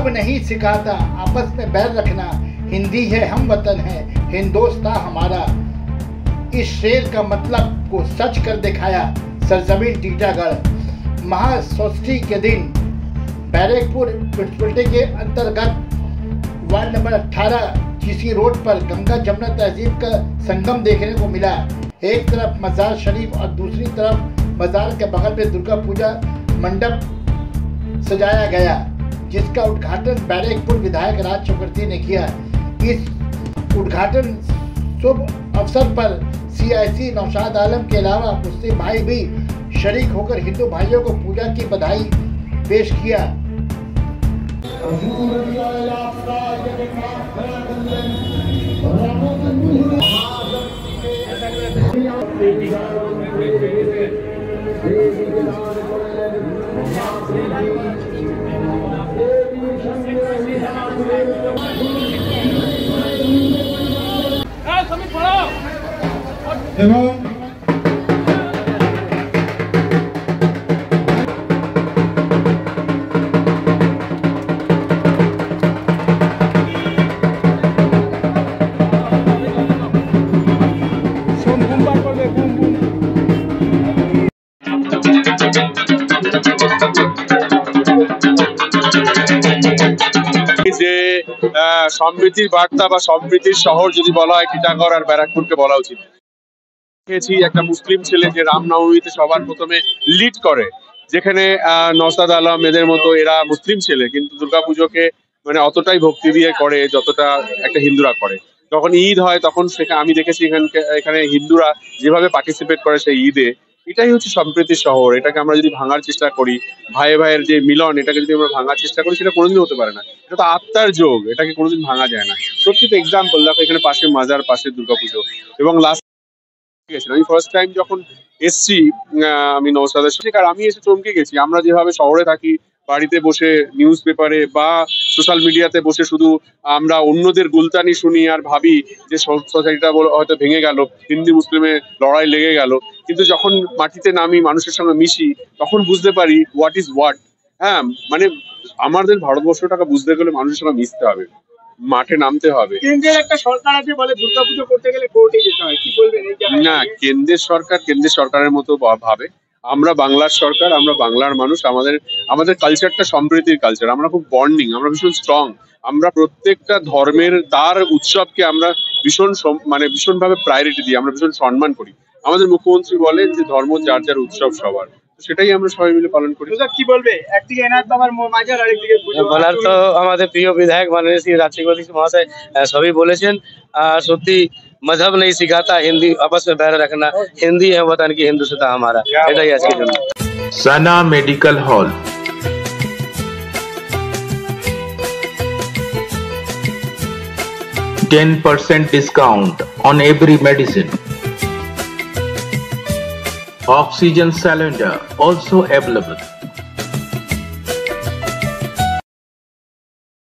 मजहब नहीं सिखाता आपस में बैर रखना, हिंदी है हम वतन है हिंदोस्तां हमारा। इस शेर का मतलब को सच कर दिखाया सरजमीन टीटागढ़। महाषष्ठी के दिन बैरकपुर म्यूनिसिपलिटी के अंतर्गत वार्ड नंबर 18 जीसी रोड पर गंगा जमुना तहजीब का संगम देखने को मिला। एक तरफ मजार शरीफ और दूसरी तरफ मजार के बगल में दुर्गा पूजा मंडप सजाया गया, जिसका उद्घाटन बैरकपुर विधायक राज चक्रवर्ती ने किया। इस उद्घाटन शुभ अवसर पर CIC नौशाद आलम के अलावा मुस्लिम भाई भी शरीक होकर हिंदू भाइयों को पूजा की बधाई पेश किया। যে সমৃদ্ধির বার্তা বা সমৃদ্ধির শহর যদি বলা হয় টিটাগড় আর ব্যারাকপুরকে বলা উচিত। দেখেছি একটা মুসলিম ছেলে যে রামনবমীতে সবার প্রথমে লিড করে, যেখানে নওশাদ আলম এদের মতো এরা মুসলিম ছেলে কিন্তু দুর্গাপুজোকে মানে অতটাই ভক্তি দিয়ে করে যতটা একটা হিন্দুরা করে। যখন ঈদ হয় তখন সেখানে আমি দেখেছি এখানে হিন্দুরা যেভাবে পার্টিসিপেট করে সেই ঈদে, এটাই হচ্ছে সম্প্রীতির শহর। এটাকে আমরা যদি ভাঙার চেষ্টা করি, ভাইয়ে ভাইয়ের যে মিলন, এটাকে যদি আমরা ভাঙার চেষ্টা করি সেটা কোনোদিন হতে পারে না। এটা তো আত্মার যোগ, এটাকে কোনোদিন ভাঙা যায় না। প্রত্যেকটা এক্সাম্পল দেখো, এখানে পাশে মাজার, পাশে দুর্গাপুজো। এবং লাস্ট আমি ফার্স্ট টাইম যখন এসছি আমি নওশাদের সাথে, আর আমি এসে চমকে গেছি। আমরা যেভাবে শহরে থাকি, বাড়িতে বসে নিউজ পেপারে বা সোশ্যাল মিডিয়াতে বসে শুধু আমরা অন্যদের গুলতানি শুনি আর ভাবি যে সোসাইটিটা হয়তো ভেঙে গেল, হিন্দু মুসলিমের লড়াই লেগে গেল, কিন্তু যখন মাটিতে নামি মানুষের সঙ্গে মিশি তখন বুঝতে পারি হোয়াট ইজ হোয়াট। হ্যাঁ, মানে আমাদের ভারতবর্ষটাকে বুঝতে গেলে মানুষের সঙ্গে মিশতে হবে, মাঠে নামতে হবে। কেন্দ্রের একটা সরকার আছে বলে দুর্গাপুজো করতে গেলে কোর্টে যেতে হয়, কি বলবেন? না, কেন্দ্রের সরকারের মতো ভাবে। আমরা বাংলার সরকার, আমরা বাংলার মানুষ, আমাদের কালচারটা সম্প্রীতির কালচার। আমরা খুব বন্ডিং, আমরা ভীষণ স্ট্রং। আমরা প্রত্যেকটা ধর্মের তার উৎসবকে আমরা ভীষণভাবে প্রায়োরিটি দিই, আমরা ভীষণ সম্মান করি। আমাদের মুখ্যমন্ত্রী বলেন যে ধর্ম যার যার উৎসব সবার, সেটাই আমরা সবাই মিলে পালন করি। কি বলবে? একদিকে এনার বাবার মাজার, আরেকদিকে বলার তো আমাদের প্রিয় বিধায়ক মাননীয় শ্রী রাজ চক্রবর্তী মহাশয় সবই বলেছেন। সত্যি मजहब नहीं सिखाता हिंदी आपस में बैर रखना, हिंदी है वतन की हिंदुस्तां हमारा। এটাই আজকের জন্য। Sana Medical Hall, 10% discount on every medicine. Oxygen cylinder also available.